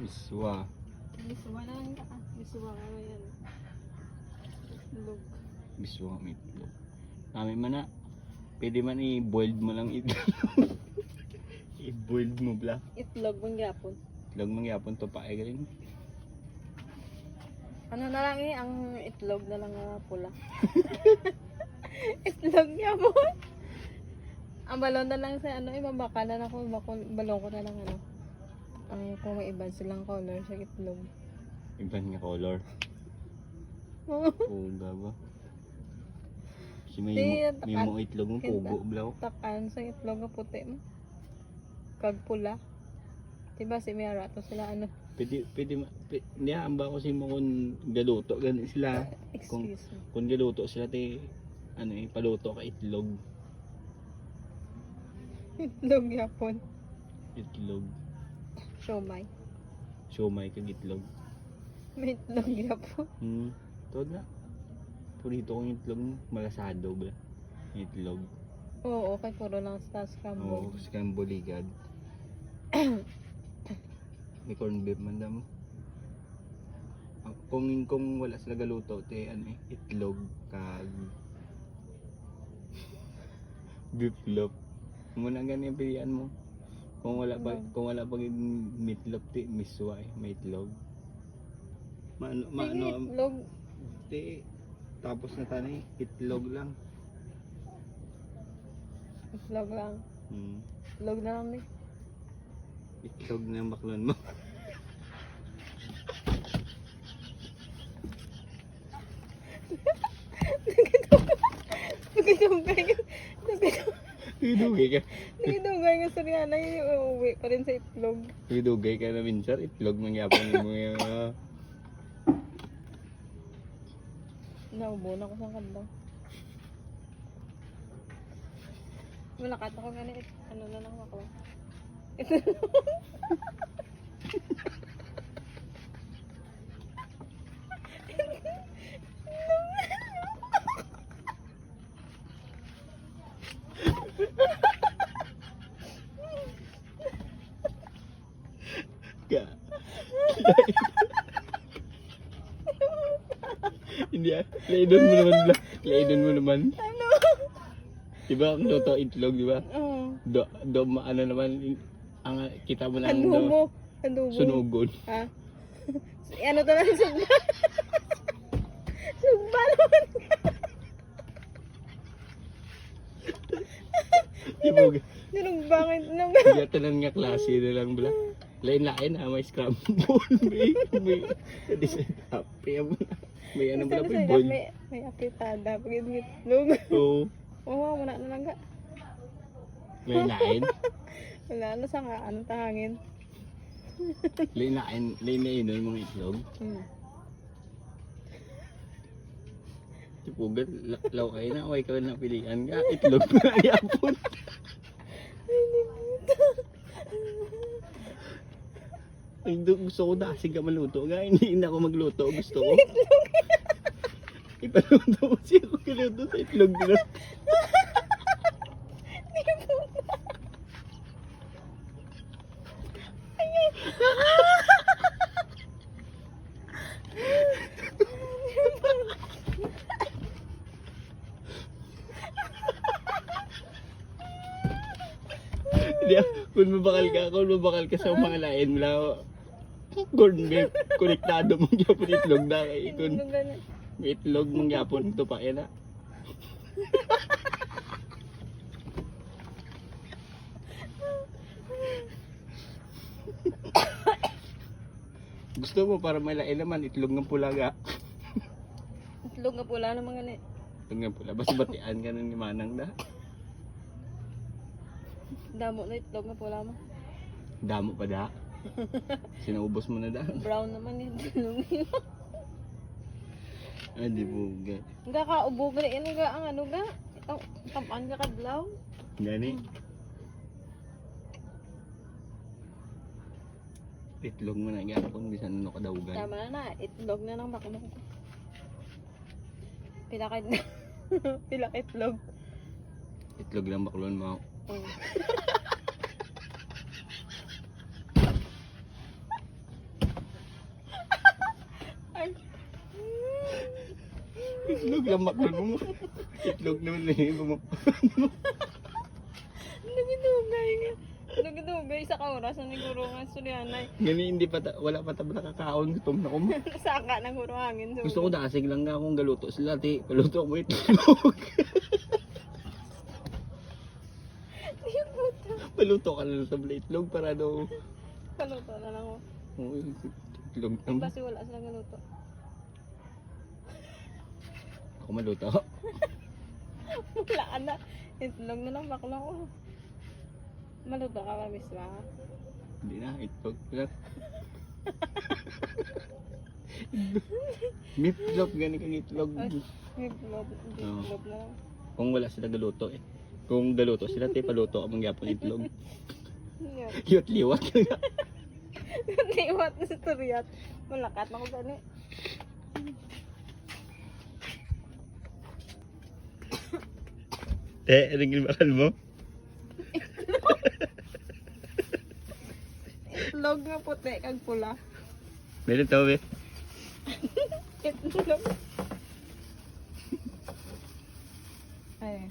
Biswa. Biswa na lang ka. Biswa ka na yan. Itlog. Biswa may itlog. Kami man na. Pwede man i-boiled mo lang itlog. I-boiled mo bla. Itlog bang yapon. Itlog mangyapon to pa ay galing. Ano na lang ang itlog na lang pula. Itlog yapon. Ang balon na lang sa ibabakalan ako. Balon ko na lang ang kung may iba silang color sa itlog. Iban nga color. Puga ba? Kasi may mo itlog mo, pugo blaw. Takan sa itlog nga puti mo. Kag pula. Diba si Miara to sila Pwede niya ba kasi mo kung galuto ganun sila. Excuse me. Kung galuto sila paluto ka itlog. Itlog yapon. Itlog. Siomay kag itlog. May itlog yapon. Tod na. Purito kong itlog malasado ba? Itlog. Oo, okay puro lang sa scramble. Oo, scramble ligad. May corn beef man damo. Kung wala sila galuto, itlog kag beef loaf. Muna ganyan pilihan mo. Kung wala pa meatloaf miswa may itlog. Itlog. Tapos na tanay, itlog lang. Itlog lang. Itlog na lang din. Itlog na yung baklon mo. Nagidugay ka. Nagidugay nga sa Rihanna yung uuwi pa rin sa itlog. Nagidugay ka na minsan, itlog mangyapon mo yung Naubo na ko sa kanda. Malakat ako ganit. Ano na lang ako. Ito Hindi laidon mo naman bla. Laidon mo naman. Ano? Diba ang luto itlog, diba? Oo. Ano naman ang kita mo na Adobo. Sunugon. Ha? Ano to lang sugba? Sugba naman ka. Diba? Sinugbangit na. Gatanan nga klase na lang bla. Lain-lain may scramble. May may ano bala pa boil. May apritada. Pagiging itlog. Oo. Oo, wala na lang ka. May lain. Wala na sa tahangin. Lain yung mga itlog. Tipugan, law kayo na, away ka na pilihan ka. Itlog na yapon. Gusto ko dasig ka maluto ka. Hindi na ako magluto. Gusto ko. Ipaluto mo siya kung kiluto sa itlog na. Kung mabakal ka sa mga lain mo lang, corn beef, konektado mong yapon itlog na kay ikon. May itlog mong yapon ito pa na. Gusto mo para may lain naman, itlog ng pulaga. Itlog nga pula ng mga Itlog ng pula, basta batian ka nun ni Manang da. damo na itlog nga pula mo. Damo pa da. Sinaubos mo na da. Brown naman yung itlog. Hindi buga. Nga ka, ubog na yan nga ang ano ga. Itong tamaan ka kadlaw. Gani. Itlog mo na gyapon bisan ano kadawgan. Tama na, itlog na lang baka mo. Pila itlog. Itlog lang baklon mo. Itlog lang maklon mo. Itlog naman na yun. Nagidugay nga. Nagidugay sa kauras na nagurungan suryanay. Gani hindi pa wala pa tabla kakaon gutom na ko mo. Saka ng hurangin. Gusto ko dasig lang nga akong galuto sila ti. Galuto mo itlog. Paluto ka lang sa itlog para daw. Paluto na lang ako. Oo, itlog naman. Basta wala silang galuto. Ako maluto. Wala ka na. Itlog na lang bakla ko. Maluto ka ba, Miss Ma? Hindi na, itlog. Meatloaf, gani kang itlog. Itlog. Oo. Itlog na lang. Kung wala sila galuto eh. Kung galuto sila, te paluto ka mong yapon itlog. Yun. Cute liwat. Liwat na sa turiyat. Malakat na ko gani. Anong ginbakal mo? Itlog nga puti kag pula. Meron tao eh. Itlog. Ay.